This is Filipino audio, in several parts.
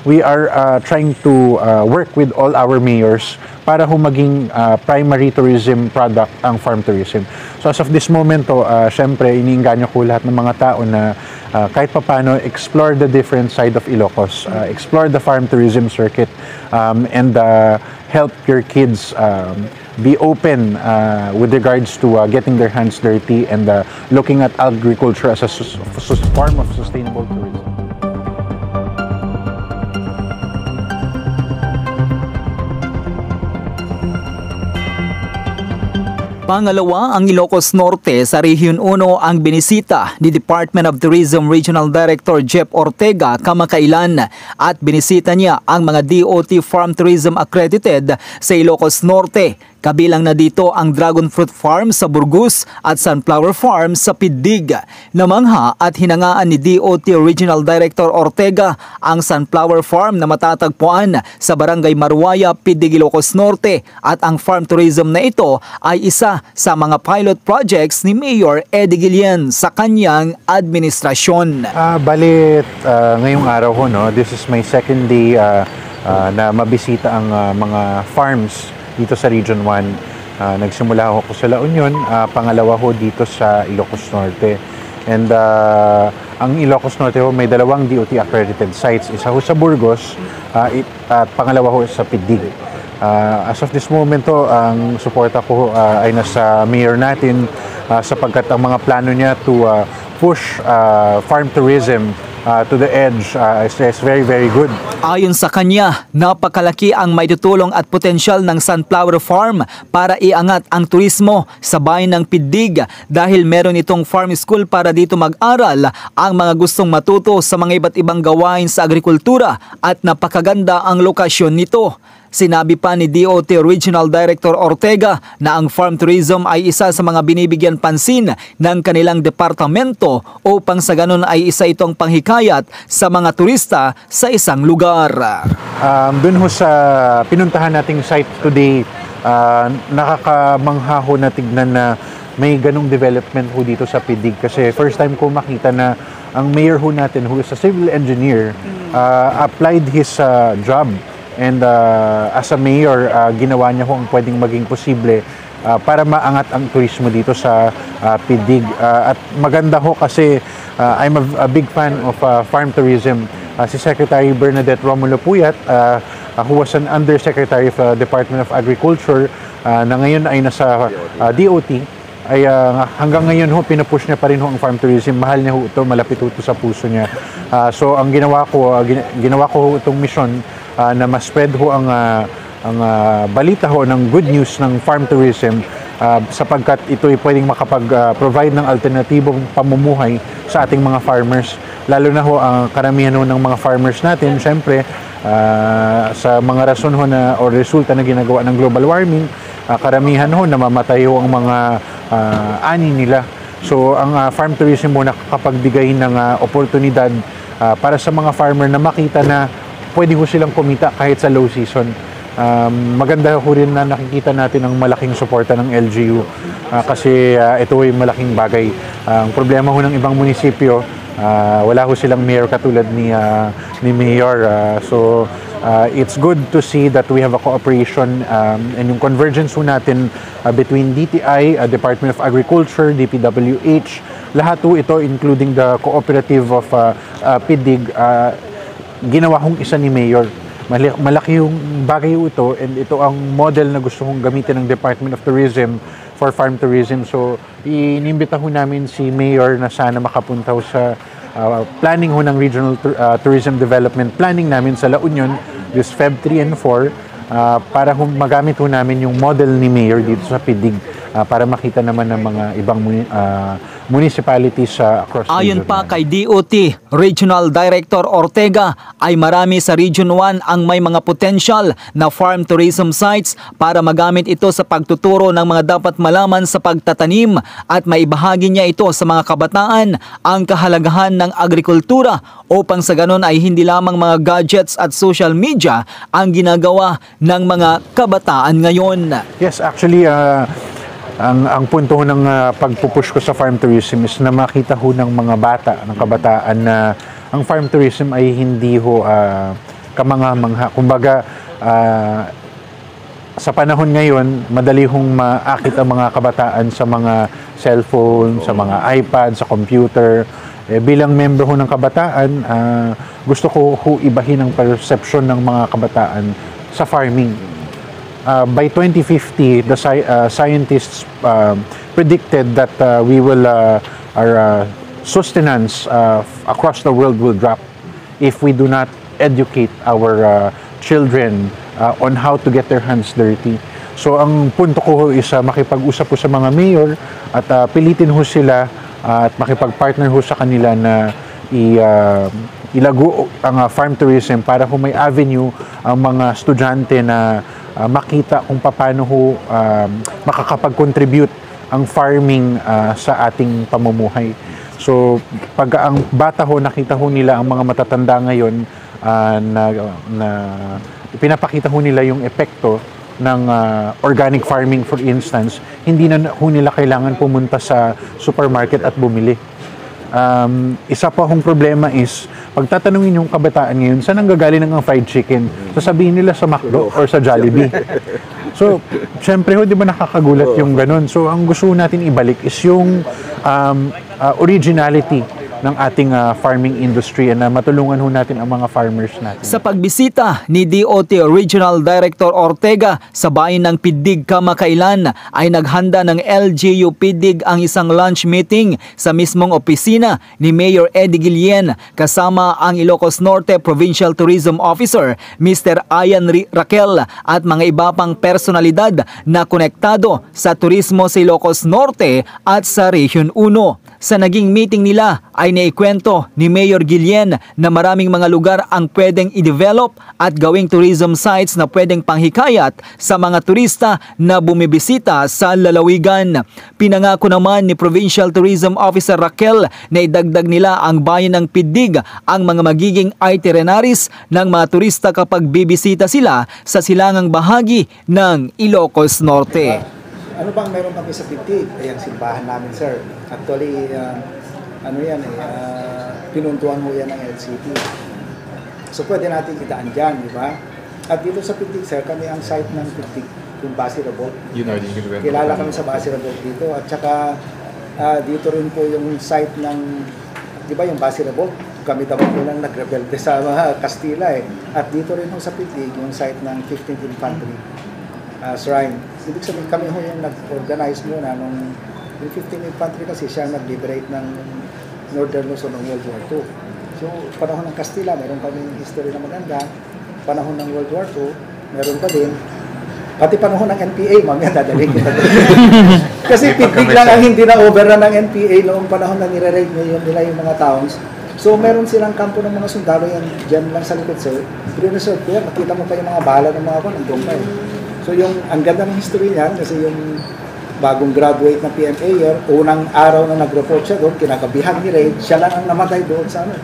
we are trying to work with all our mayors para maging primary tourism product ang farm tourism. So as of this moment, syempre, iniinganyo ko lahat ng mga tao na kahit papano explore the different side of Ilocos, explore the farm tourism circuit, and help your kids be open with regards to getting their hands dirty and looking at agriculture as a form of sustainable tourism. Pangalawa, ang Ilocos Norte sa Region 1 ang binisita ni Department of Tourism Regional Director Jeff Ortega kamakailan at binisita niya ang mga DOT Farm Tourism Accredited sa Ilocos Norte. Kabilang na dito ang Dragon Fruit Farm sa Burgos at Sunflower Farm sa Pidig. Namangha at hinangaan ni DOT Regional Director Ortega ang Sunflower Farm na matatagpuan sa Barangay Maruaya, Pidig, Ilocos Norte at ang farm tourism na ito ay isa sa mga pilot projects ni Mayor Eddie Guillen sa kanyang administrasyon. Ngayong araw ko, this is my second day na mabisita ang mga farms dito sa Region 1. Nagsimula ako sa La Union, pangalawa ko dito sa Ilocos Norte. And ang Ilocos Norte may dalawang DOT accredited sites, isa ho sa Burgos at pangalawa ho sa Pidig. As of this moment ang suporta ko ay nasa mayor natin sapagkat ang mga plano niya to push farm tourism to the edge is very, very good. Ayon sa kanya, napakalaki ang maitutulong at potensyal ng Sunflower Farm para iangat ang turismo sa bayan ng Pidig dahil meron itong farm school para dito mag-aral ang mga gustong matuto sa mga iba't ibang gawain sa agrikultura at napakaganda ang lokasyon nito. Sinabi pa ni DOT Regional Director Ortega na ang farm tourism ay isa sa mga binibigyan pansin ng kanilang departamento upang sa ganun ay isa itong panghikayat sa mga turista sa isang lugar. Dun ho sa pinuntahan nating site today, nakakamangha ho na tignan na may ganong development ho dito sa Pidig kasi first time ko makita na ang mayor ho natin who is a civil engineer applied his job. And as a mayor, ginawa niya kung pwedeng maging posible para maangat ang turismo dito sa Pidig. At maganda ho kasi I'm a big fan of farm tourism. Si Secretary Bernadette Romulo Puyat, who was an Undersecretary of Department of Agriculture, na ngayon ay nasa DOT, ay hanggang ngayon ho, pinupush niya pa rin ho ang farm tourism. Mahal niya ho ito, malapit ho ito sa puso niya. So ang ginawa ko ho itong mission na ma-spread ho ang balita ho ng good news ng farm tourism sapagkat ito ay pwedeng makapag-provide ng alternatibong pamumuhay sa ating mga farmers. Lalo na ho ang karamihan ho ng mga farmers natin, syempre sa mga rason ho na o resulta na ginagawa ng global warming, karamihan ho namamatay ho ang mga ani nila. So ang farm tourism mo nakapagbigay ng oportunidad para sa mga farmer na makita na pwede ho silang kumita kahit sa low season. Maganda ho rin na nakikita natin ang malaking suporta ng LGU kasi ito ay malaking bagay. Ang problema ho ng ibang munisipyo, wala ho silang mayor katulad ni Mayor. So it's good to see that we have a cooperation and yung convergence ho natin between DTI, Department of Agriculture, DPWH, lahat ho ito including the cooperative of Pidig, ginawa kong isa ni Mayor. Malaki yung bagay ito and ito ang model na gusto kong gamitin ng Department of Tourism for farm tourism. So, inimbita ho namin si Mayor na sana makapunta ho sa planning ho ng Regional Tourism Development Planning namin sa La Union this Feb 3 and 4 para magamit ho namin yung model ni Mayor dito sa Pidig para makita naman ng mga ibang municipalities across the Ayon pa kay DOT Regional Director Ortega ay marami sa Region 1 ang may mga potential na farm tourism sites para magamit ito sa pagtuturo ng mga dapat malaman sa pagtatanim at maibahagi niya ito sa mga kabataan ang kahalagahan ng agrikultura upang sa ganon ay hindi lamang mga gadgets at social media ang ginagawa ng mga kabataan ngayon. Yes, actually ang punto ng pagpupush ko sa farm tourism is na makita ho ng mga bata, ng kabataan na ang farm tourism ay hindi ho kamangha-mangha. Kumbaga, sa panahon ngayon, madali hong maakit ang mga kabataan sa mga cellphone, sa mga iPad, sa computer. Bilang membro ho ng kabataan, gusto ko ibahin ang perception ng mga kabataan sa farming. By 2050, the scientists predicted that our sustenance across the world will drop if we do not educate our children on how to get their hands dirty. So ang punto ko is makipag-usap po sa mga mayor at pilitin ho sila at makipag-partner ho sa kanila na ilago ang farm tourism para ho may avenue ang mga estudyante na makita kung paano ho makakapag-contribute ang farming sa ating pamumuhay. So pag ang bata ho nakita ho nila ang mga matatanda ngayon na pinapakita ho nila yung epekto ng organic farming, for instance, hindi na ho nila kailangan pumunta sa supermarket at bumili. Isa pa hong problema is, pag tatanungin yung kabataan ngayon, saan ang gagaling ng fried chicken? Sasabihin nila sa McDo or sa Jollibee. So, syempre ho, di ba nakakagulat yung ganun? So, ang gusto natin ibalik is yung originality ng ating farming industry and matulungan ho natin ang mga farmers natin. Sa pagbisita ni DOT Regional Director Ortega sa bayan ng Pidig kamakailan ay naghanda ng LGU Pidig ang isang lunch meeting sa mismong opisina ni Mayor Eddie Guillen kasama ang Ilocos Norte Provincial Tourism Officer Mr. Ian Raquel at mga iba pang personalidad na konektado sa turismo sa Ilocos Norte at sa Region 1. Sa naging meeting nila ay naikwento ni Mayor Guillen na maraming mga lugar ang pwedeng i-develop at gawing tourism sites na pwedeng panghikayat sa mga turista na bumibisita sa lalawigan. Pinangako naman ni Provincial Tourism Officer Raquel na idagdag nila ang bayan ng Pidig ang mga magiging itineraries ng mga turista kapag bibisita sila sa silangang bahagi ng Ilocos Norte. Ano bang meron kami sa Pidig? Ayan, simbahan namin, sir. Actually, pinuntuan mo yan ng LCT. So, pwede natin idaan dyan, di ba? At dito sa Pidig, sir, kami ang site ng Pidig, yung Basi Rabot. Kilala kami sa Basi Rabot dito. At saka, dito rin po yung site ng, di ba, yung Basi Rabot? Kami daw po lang nagrebelde sa mga Kastila eh. At dito rin po sa Pidig, yung site ng 15th Infantry Shrine. Ibig sabihin kami ho yung nag-organize muna nung yung 15th Infantry kasi siya nag-liberate ng Northern Luzon ng World War II. So, panahon ng Kastila, meron kami history na maganda. Panahon ng World War II, meron pa din. Pati panahon ng NPA, mamaya dadalhin kita doon. Kasi Pidig lang ang hindi na-overrun ng NPA noong panahon na nire-raid nila yung mga towns. So, meron silang kampo ng mga sundalo yan dyan lang sa likod, sir. Pre-reserve ko yan, makita mo pa yung mga bala ng mga nandun pa eh. So, ang ganda ng history niyan, kasi yung bagong graduate na PMA, unang araw na nag-report siya doon, kinakabihan ni Raid, siya lang ang namatay doon sa ano.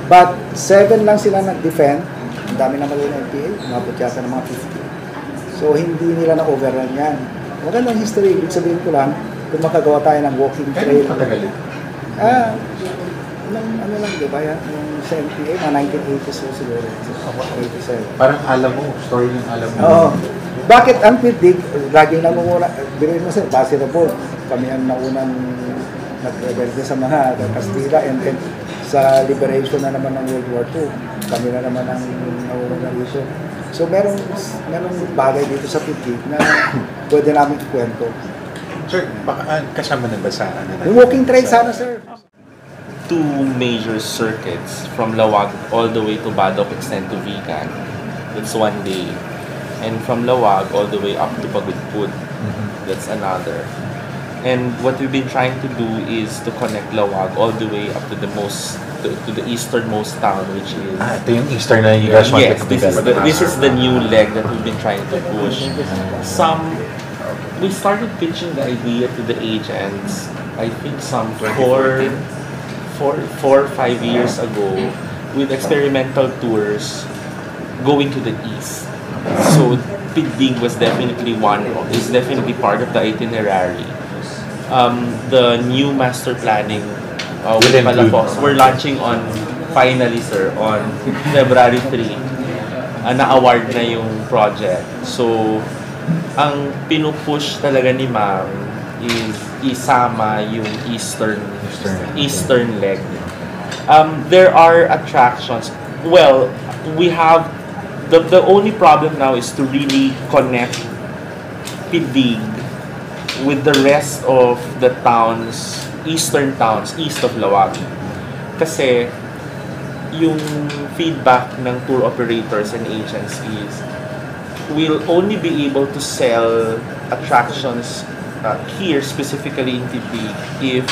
But 7 lang sila nag-defend, ang dami naman yung NPA, umabot yata ng mga 50. So hindi nila na-overrun yan. Magandang history, ibig sabihin ko lang, kung makagawa tayo ng walking trail. Ano lang, di ba yan? Yung sa NPA, mga 1980s o siguro. 87. Parang alam mo, story yung alam mo. Oo. Bakit ang Pidig, laging namumura, bilhin mo sir, Basi Rabot, kami ang naunang nag-rebelde sa mga Kastila, and then sa liberation na naman ng World War II, kami na naman ang naunang na-issue. So merong bagay dito sa Pidig na pwede namin ikwento. Sir, baka kasama na ba sa Yung walking trail sana, sir. 2 major circuits from Lawag all the way to Badok extend to Vigan. It's 1 day. And from Lawag all the way up to Pagudpud. That's another. And what we've been trying to do is to connect Lawag all the way up to the easternmost town, which is... ito yung Eastern na you guys wanted yes, to develop. this is the new leg that we've been trying to push. We started pitching the idea to the agents, I think some 4 or 5 years ago, with experimental tours going to the east. So Pidig was definitely is definitely part of the itinerary. The new master planning with Palapos, we're launching finally, sir, on February 3. na-award na yung project. So, ang pinupush talaga ni Ma'am is isama yung eastern leg. There are attractions. Well, we have the only problem now is to really connect Pidig with the rest of the towns, eastern towns, east of Lawag. Kasi yung feedback ng tour operators and agencies will only be able to sell attractions here, specifically in Pidig, if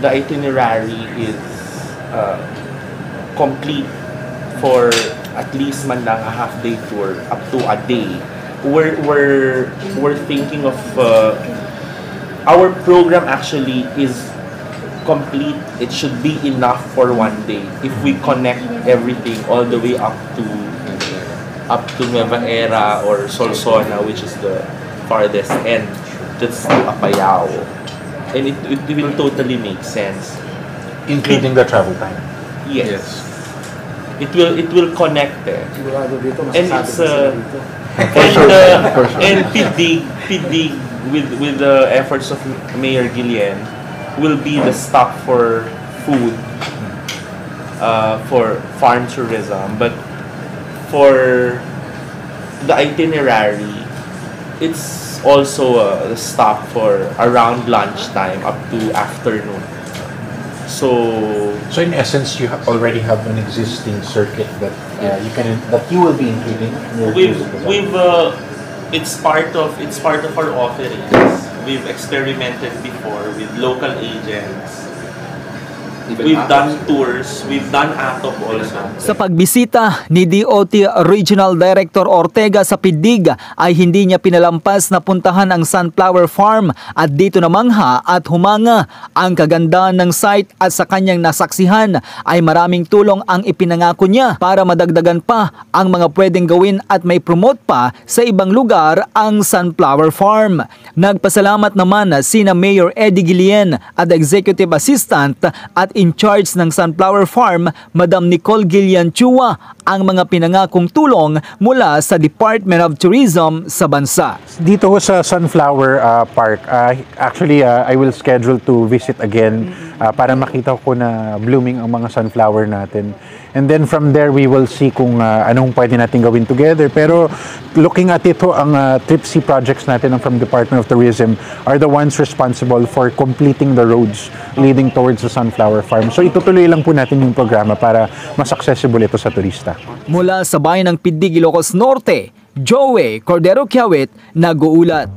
the itinerary is complete for at least man lang a half-day tour up to a day. We're thinking of our program actually is complete. It should be enough for one day if we connect everything all the way up to Nueva Era or Solsona, which is the farthest end, just to Apayao, and it will totally make sense, Including the travel time. yes. It will connect eh. Sigurado dito, And masasabi it's ko sila dito. and Pidig with the efforts of Mayor Guillen will be the stop for food, for farm tourism, but for the itinerary, it's also a stop for around lunchtime up to afternoon. So So in essence, you already have an existing circuit that you will be including. In your we've it's part of our offerings. We've experimented before with local agents. We've done tours. We've done ATOP also. Sa pagbisita ni DOT Regional Director Ortega sa Pidig ay hindi niya pinalampas na puntahan ang Sunflower Farm at dito namangha at humanga ang kagandahan ng site at sa kanyang nasaksihan ay maraming tulong ang ipinangako niya para madagdagan pa ang mga pwedeng gawin at may promote pa sa ibang lugar ang Sunflower Farm. Nagpasalamat naman sina Mayor Eddie Guillen at Executive Assistant at in charge ng Sunflower Farm, Madam Nicole Guillen Chua, ang mga pinangakong tulong mula sa Department of Tourism sa bansa. Dito ho sa Sunflower Park, actually I will schedule to visit again para makita ko na blooming ang mga sunflower natin. And then from there, we will see kung anong pwede natin gawin together. Pero looking at ito, ang TRIPC projects natin from Department of Tourism are the ones responsible for completing the roads leading towards the Sunflower Farm. So itutuloy lang po natin yung programa para mas accessible ito sa turista. Mula sa bayan ng Pidig, Ilocos Norte, Joey Cordero Kiawit, nag-uulat.